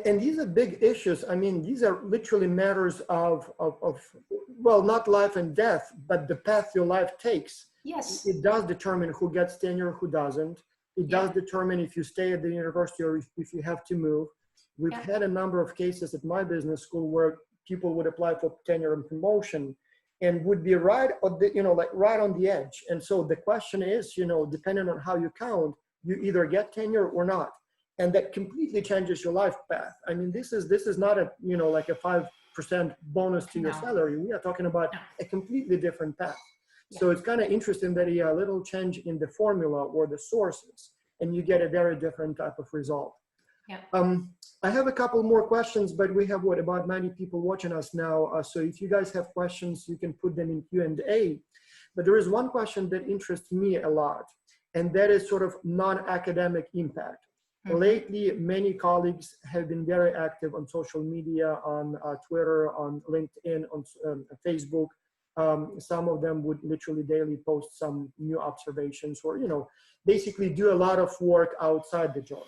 [SPEAKER 1] And these are big issues. I mean, these are literally matters of well, not life and death, but the path your life takes.
[SPEAKER 2] Yes.
[SPEAKER 1] It does determine who gets tenure, who doesn't. It does determine if you stay at the university or if you have to move. We've had a number of cases at my business school where people would apply for tenure and promotion and would be right on the, like right on the edge. And so the question is, depending on how you count, you either get tenure or not. And that completely changes your life path. I mean, this is not a, like a 5% bonus to your salary. We are talking about a completely different path. So it's kind of interesting that a little change in the formula or the sources, and you get a very different type of result. I have a couple more questions, but we have about 90 people watching us now. So if you guys have questions, you can put them in Q&A. But there is one question that interests me a lot, and that is sort of non-academic impact. Lately, many colleagues have been very active on social media, on Twitter, on LinkedIn, on Facebook. Some of them would literally daily post some new observations or, basically do a lot of work outside the journals.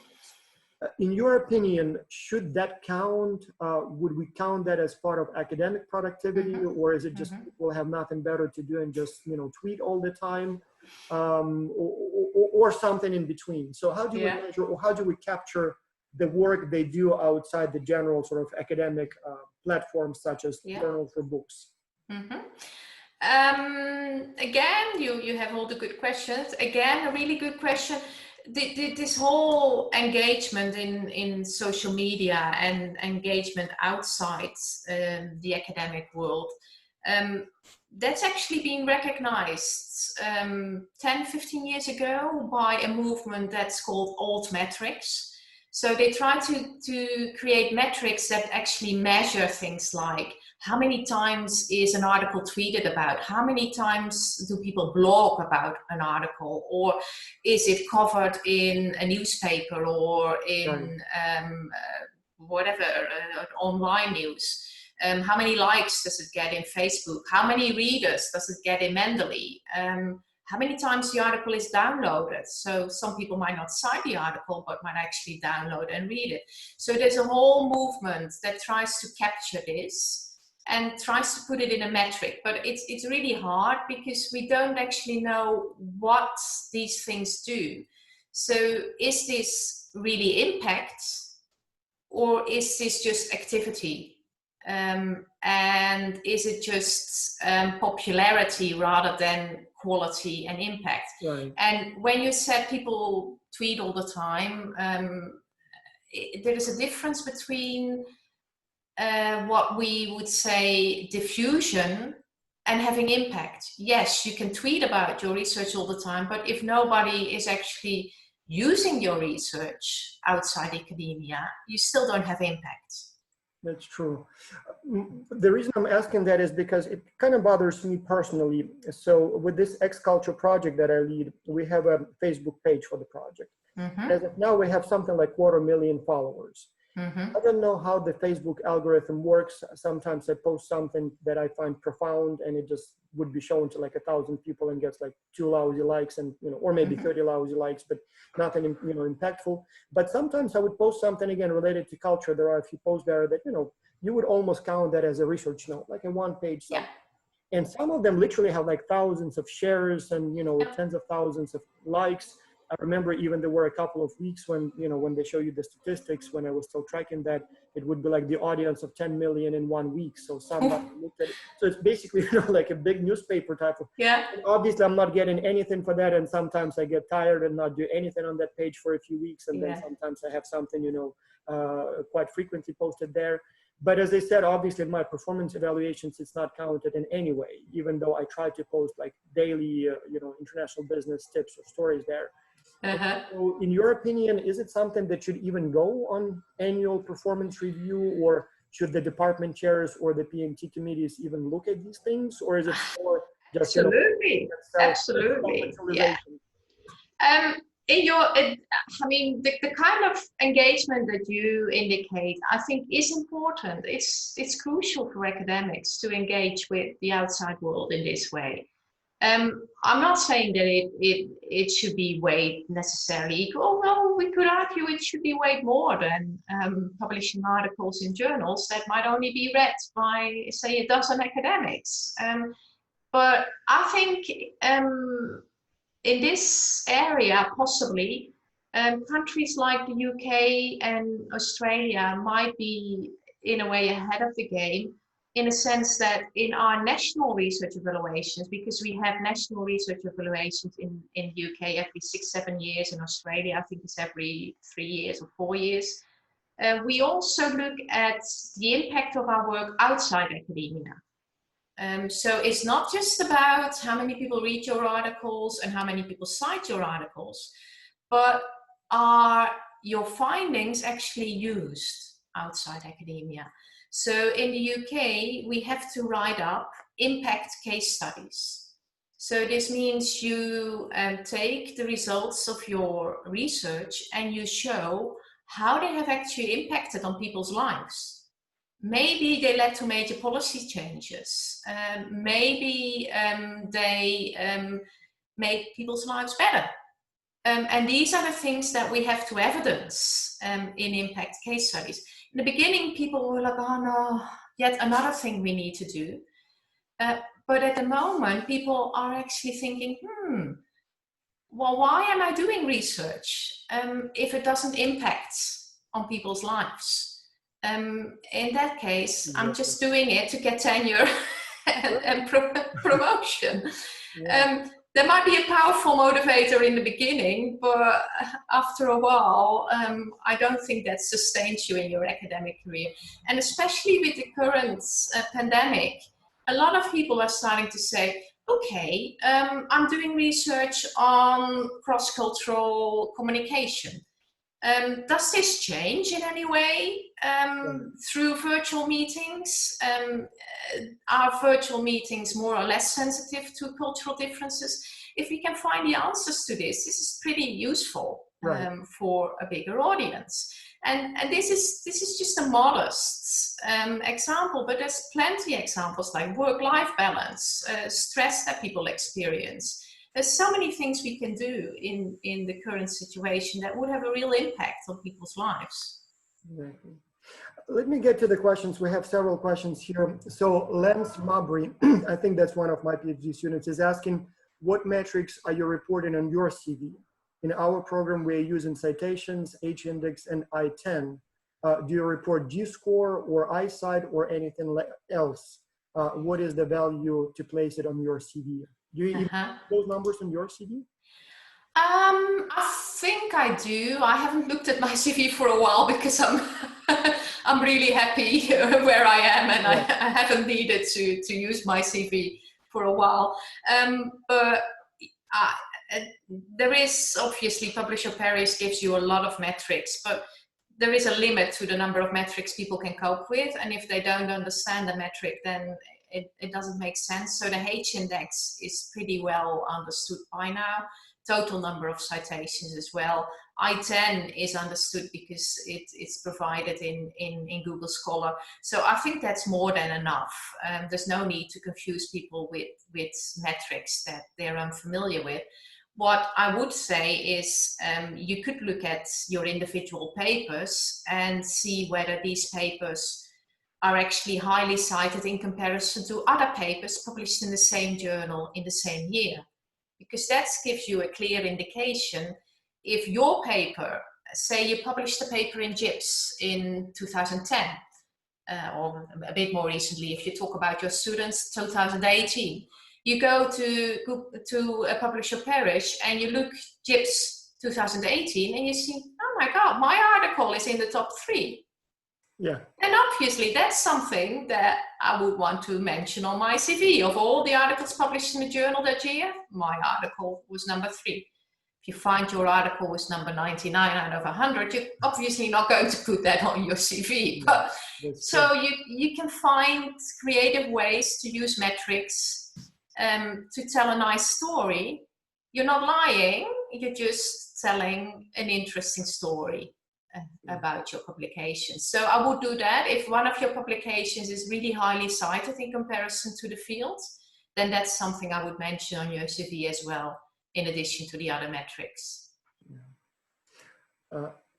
[SPEAKER 1] In your opinion, should that count? Would we count that as part of academic productivity, or is it just people have nothing better to do and just, tweet all the time, or something in between? So how do we measure, or how do we capture the work they do outside the general sort of academic platforms such as journals or books?
[SPEAKER 2] Again, you have all the good questions. Again, a really good question. This whole engagement in social media and engagement outside the academic world, that's actually been recognized 10, 15 years ago by a movement that's called altmetrics. So they try to create metrics that actually measure things like how many times is an article tweeted about, how many times do people blog about an article, or is it covered in a newspaper or in whatever, online news. How many likes does it get in Facebook? How many readers does it get in Mendeley? How many times the article is downloaded? So some people might not cite the article, but might actually download and read it. So there's a whole movement that tries to capture this and tries to put it in a metric. But it's really hard because we don't actually know what these things do. So is this really impact, or is this just activity? And is it just popularity rather than quality and impact?
[SPEAKER 1] Right.
[SPEAKER 2] And when you said people tweet all the time, there is a difference between what we would say diffusion and having impact. Yes, you can tweet about your research all the time, but if nobody is actually using your research outside academia, you still don't have impact.
[SPEAKER 1] That's true. The reason I'm asking that is because it kind of bothers me personally. So with this X-Culture project that I lead, we have a Facebook page for the project.
[SPEAKER 2] Mm-hmm.
[SPEAKER 1] As of now, we have something like 250,000 followers.
[SPEAKER 2] Mm-hmm.
[SPEAKER 1] I don't know how the Facebook algorithm works. Sometimes I post something that I find profound and it just would be shown to like 1,000 people and gets like 2 lousy likes and, or maybe 30 lousy likes, but nothing, impactful. But sometimes I would post something again related to culture. There are a few posts there that, you would almost count that as a research note, like a one-page
[SPEAKER 2] Yeah.
[SPEAKER 1] And some of them literally have like thousands of shares and, tens of thousands of likes. I remember even there were a couple of weeks when, when they show you the statistics, when I was still tracking that, it would be like the audience of 10 million in 1 week. So somebody looked at it. So it's basically, like a big newspaper type of.
[SPEAKER 2] Yeah.
[SPEAKER 1] And obviously, I'm not getting anything for that. And sometimes I get tired and not do anything on that page for a few weeks. And then sometimes I have something, quite frequently posted there. But as I said, obviously, in my performance evaluations, it's not counted in any way, even though I try to post like daily, international business tips or stories there.
[SPEAKER 2] Uh-huh.
[SPEAKER 1] So in your opinion, is it something that should even go on annual performance review, or should the department chairs or the PMT committees even look at these things, or is it more just,
[SPEAKER 2] Absolutely. Yeah. The kind of engagement that you indicate, I think, is important. It's crucial for academics to engage with the outside world in this way. I'm not saying that it should be weighed necessarily equal. Well, we could argue it should be weighed more than publishing articles in journals that might only be read by, say, a dozen academics. But I think in this area, possibly, countries like the UK and Australia might be, in a way, ahead of the game, in a sense that in our national research evaluations, because we have national research evaluations in the UK every 6-7 years, in Australia, I think it's every 3 years or 4 years. We also look at the impact of our work outside academia. So it's not just about how many people read your articles and how many people cite your articles, but are your findings actually used outside academia? So in the UK, we have to write up impact case studies. So this means you take the results of your research and you show how they have actually impacted on people's lives. Maybe they led to major policy changes. Maybe they made people's lives better. And these are the things that we have to evidence in impact case studies. In the beginning, people were like, oh no, yet another thing we need to do. But at the moment, people are actually thinking, well, why am I doing research if it doesn't impact on people's lives? In that case, I'm just doing it to get tenure and promotion. There might be a powerful motivator in the beginning, but after a while, I don't think that sustains you in your academic career. And especially with the current pandemic, a lot of people are starting to say, okay, I'm doing research on cross-cultural communication. Does this change in any way through virtual meetings? Are virtual meetings more or less sensitive to cultural differences? If we can find the answers to this is pretty useful.
[SPEAKER 1] Right.
[SPEAKER 2] for a bigger audience. And this is just a modest example, but there's plenty examples like work-life balance, stress that people experience. There's so many things we can do in the current situation that would have a real impact on people's lives.
[SPEAKER 1] Exactly. Let me get to the questions. We have several questions here. So Lance Mabry, I think that's one of my PhD students, is asking, what metrics are you reporting on your CV? In our program, we're using citations, H-index, and I-10. Do you report G-score or I-side or anything else? What is the value to place it on your CV? Do you even those numbers on your CV?
[SPEAKER 2] I think I do. I haven't looked at my CV for a while because I'm really happy where I am, and I haven't needed to use my CV for a while. But there is obviously, Publisher Paris gives you a lot of metrics, but there is a limit to the number of metrics people can cope with, and if they don't understand the metric, then it doesn't make sense. So the H-index is pretty well understood by now. Total number of citations as well. I-10 is understood because it's provided in Google Scholar. So I think that's more than enough. There's no need to confuse people with metrics that they're unfamiliar with. What I would say is you could look at your individual papers and see whether these papers are actually highly cited in comparison to other papers published in the same journal in the same year. Because that gives you a clear indication. If your paper, say you published a paper in JIPS in 2010, or a bit more recently, if you talk about your students, 2018, you go to a Publisher Parish and you look JIPS 2018 and you see, oh my God, my article is in the top 3.
[SPEAKER 1] Yeah.
[SPEAKER 2] And obviously that's something that I would want to mention on my CV. Of all the articles published in the journal that year, my article was number 3. If you find your article was number 99 out of 100, you're obviously not going to put that on your CV. But so you can find creative ways to use metrics to tell a nice story. You're not lying, you're just telling an interesting story about your publications. So I would do that. If one of your publications is really highly cited in comparison to the field, then that's something I would mention on your CV as well, in addition to the other metrics.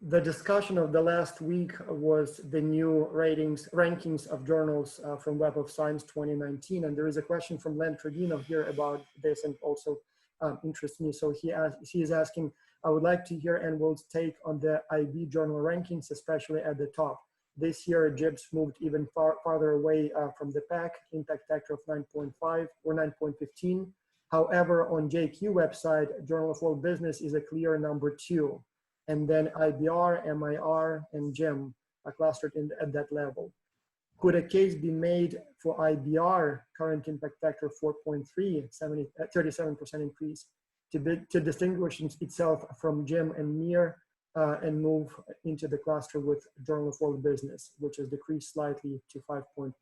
[SPEAKER 1] The discussion of the last week was the new rankings of journals from Web of Science 2019. And there is a question from Len Trevino here about this, and also interests me. So he is asking, I would like to hear Anne-Wil's take on the IB journal rankings, especially at the top. This year, JIPS moved even farther away from the pack, impact factor of 9.5 or 9.15. However, on JQ website, Journal of World Business is a clear number 2. And then IBR, MIR, and JIM are clustered at that level. Could a case be made for IBR, current impact factor 4.3, 37% increase, to distinguish itself from JIM and MIR and move into the cluster with Journal of World Business, which has decreased slightly to 5.1.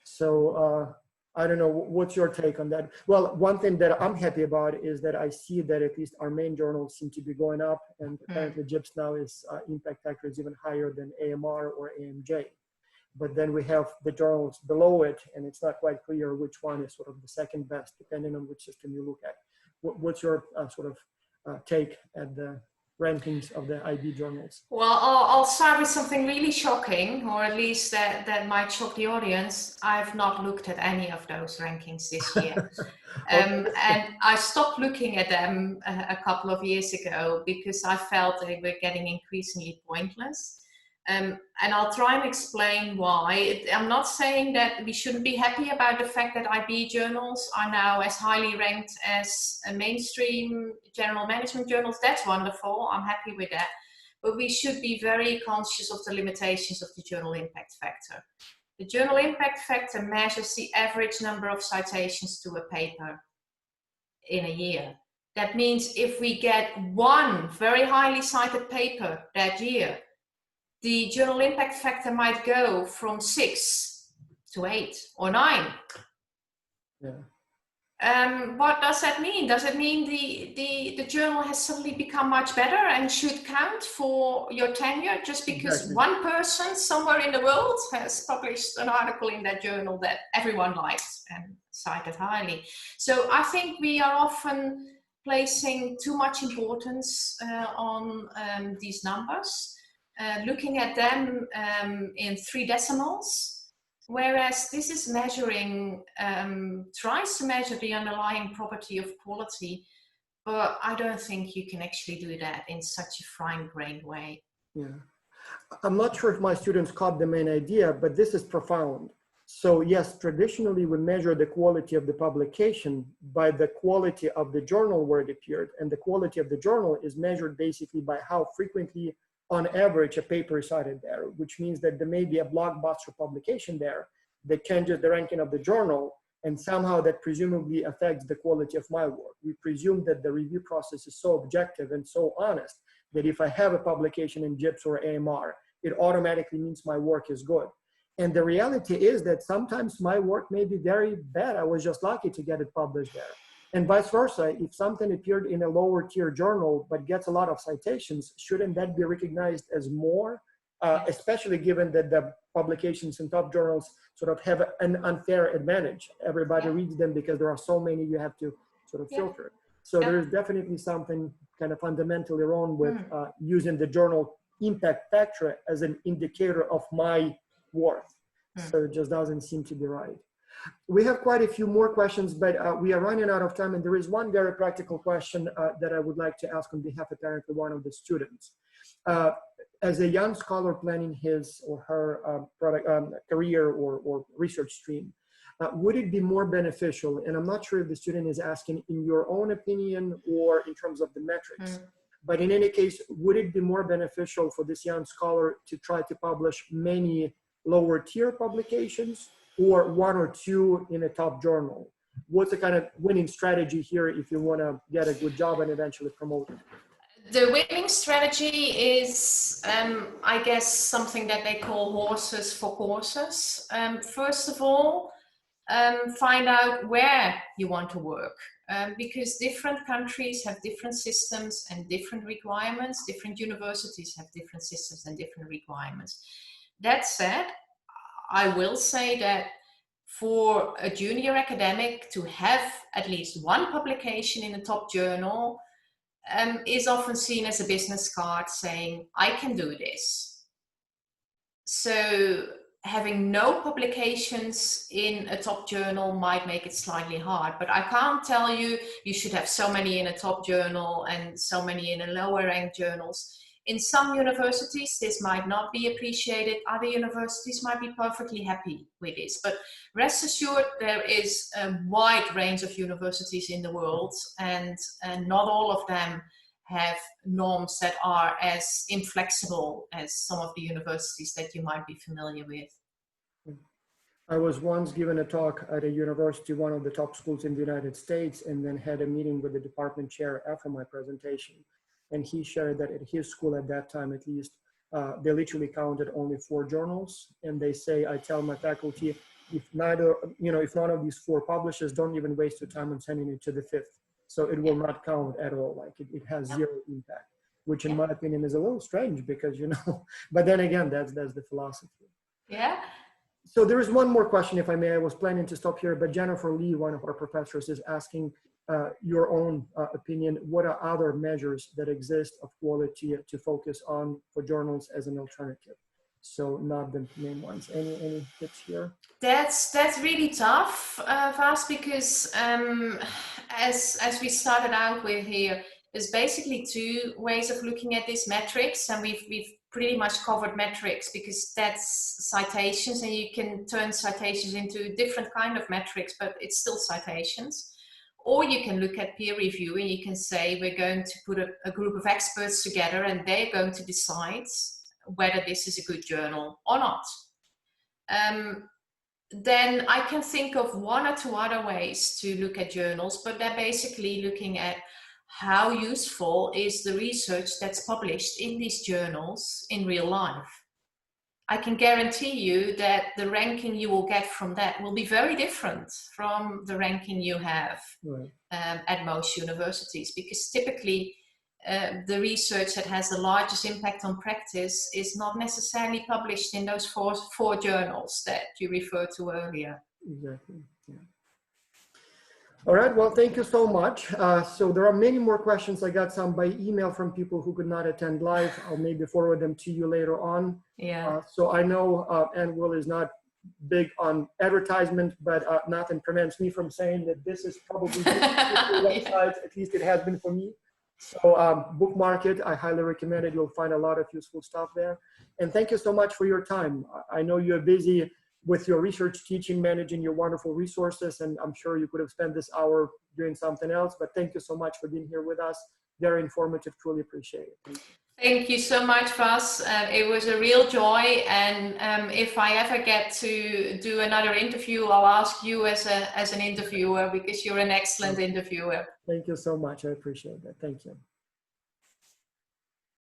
[SPEAKER 1] So I don't know, what's your take on that? Well, one thing that I'm happy about is that I see that at least our main journals seem to be going up, and apparently JIPS now is impact factor is even higher than AMR or AMJ. But then we have the journals below it, and it's not quite clear which one is sort of the second best, depending on which system you look at. What's your take at the rankings of the IB journals?
[SPEAKER 2] Well, I'll start with something really shocking, or at least that might shock the audience. I've not looked at any of those rankings this year. And I stopped looking at them a couple of years ago because I felt they were getting increasingly pointless. And I'll try and explain why. I'm not saying that we shouldn't be happy about the fact that IB journals are now as highly ranked as mainstream general management journals. That's wonderful. I'm happy with that. But we should be very conscious of the limitations of the journal impact factor. The journal impact factor measures the average number of citations to a paper in a year. That means if we get one very highly cited paper that year, the journal impact factor might go from 6 to 8 or 9.
[SPEAKER 1] Yeah.
[SPEAKER 2] What does that mean? Does it mean the journal has suddenly become much better and should count for your tenure just because
[SPEAKER 1] Exactly.
[SPEAKER 2] one person somewhere in the world has published an article in that journal that everyone likes and cited highly? So I think we are often placing too much importance on these numbers, looking at them in 3 decimals. Whereas this is measuring, tries to measure the underlying property of quality, but I don't think you can actually do that in such a fine-grained way.
[SPEAKER 1] Yeah. I'm not sure if my students caught the main idea, but this is profound. So yes, traditionally we measure the quality of the publication by the quality of the journal where it appeared. And the quality of the journal is measured basically by how frequently on average a paper is cited there, which means that there may be a blockbuster publication there that changes the ranking of the journal, and somehow that presumably affects the quality of my work. We presume that the review process is so objective and so honest that if I have a publication in JIPS or AMR, it automatically means my work is good. And the reality is that sometimes my work may be very bad. I was just lucky to get it published there. And vice versa, if something appeared in a lower tier journal but gets a lot of citations, shouldn't that be recognized as more? Especially given that the publications in top journals sort of have an unfair advantage. Everybody reads them because there are so many you have to sort of filter. So there's definitely something kind of fundamentally wrong with using the journal impact factor as an indicator of my worth. So it just doesn't seem to be right. We have quite a few more questions, but we are running out of time. And there is one very practical question that I would like to ask on behalf of apparently one of the students. As a young scholar planning his or her career or research stream, would it be more beneficial, and I'm not sure if the student is asking in your own opinion or in terms of the metrics, but in any case, would it be more beneficial for this young scholar to try to publish many lower tier publications or 1 or 2 in a top journal? What's the kind of winning strategy here if you want to get a good job and eventually promote it?
[SPEAKER 2] The winning strategy is, I guess, something that they call horses for courses. First of all, find out where you want to work, because different countries have different systems and different requirements. Different universities have different systems and different requirements. That said, I will say that for a junior academic to have at least 1 publication in a top journal is often seen as a business card saying, I can do this. So having no publications in a top journal might make it slightly hard, but I can't tell you you should have so many in a top journal and so many in a lower ranked journals. In some universities, this might not be appreciated. Other universities might be perfectly happy with this. But rest assured, there is a wide range of universities in the world, and not all of them have norms that are as inflexible as some of the universities that you might be familiar with.
[SPEAKER 1] I was once given a talk at a university, one of the top schools in the United States, and then had a meeting with the department chair after my presentation. And he shared that at his school at that time, at least, they literally counted only 4 journals. And they say, I tell my faculty, if neither, if none of these 4 publishes, don't even waste your time on sending it to the 5th. So it will not count at all. Like it has 0 impact, which in my opinion is a little strange because, but then again, that's the philosophy.
[SPEAKER 2] Yeah.
[SPEAKER 1] So there is one more question, if I may. I was planning to stop here, but Jennifer Lee, one of our professors, is asking your own opinion. What are other measures that exist of quality to focus on for journals as an alternative? So not the main ones. Any tips here?
[SPEAKER 2] That's really tough, Vas, because as we started out with here, there's basically 2 ways of looking at these metrics, and we've pretty much covered metrics because that's citations, and you can turn citations into different kind of metrics, but it's still citations. Or you can look at peer review and you can say, we're going to put a group of experts together and they're going to decide whether this is a good journal or not. Then I can think of 1 or 2 other ways to look at journals, but they're basically looking at how useful is the research that's published in these journals in real life. I can guarantee you that the ranking you will get from that will be very different from the ranking you have at most universities, because typically the research that has the largest impact on practice is not necessarily published in those four journals that you referred to earlier.
[SPEAKER 1] Exactly. Yeah. All right. Well, thank you so much. So there are many more questions. I got some by email from people who could not attend live. I'll maybe forward them to you later on.
[SPEAKER 2] Yeah.
[SPEAKER 1] So I know Anne-Wil is not big on advertisement, but nothing prevents me from saying that this is probably the website. At least it has been for me. So bookmark it. I highly recommend it. You'll find a lot of useful stuff there. And thank you so much for your time. I know you're busy with your research, teaching, managing your wonderful resources, and I'm sure you could have spent this hour doing something else, but thank you so much for being here with us. Very informative, truly appreciate it.
[SPEAKER 2] Thank you so much, Vas. It was a real joy, and if I ever get to do another interview, I'll ask you as an interviewer, because you're an excellent interviewer.
[SPEAKER 1] Thank you so much. I appreciate that. Thank you.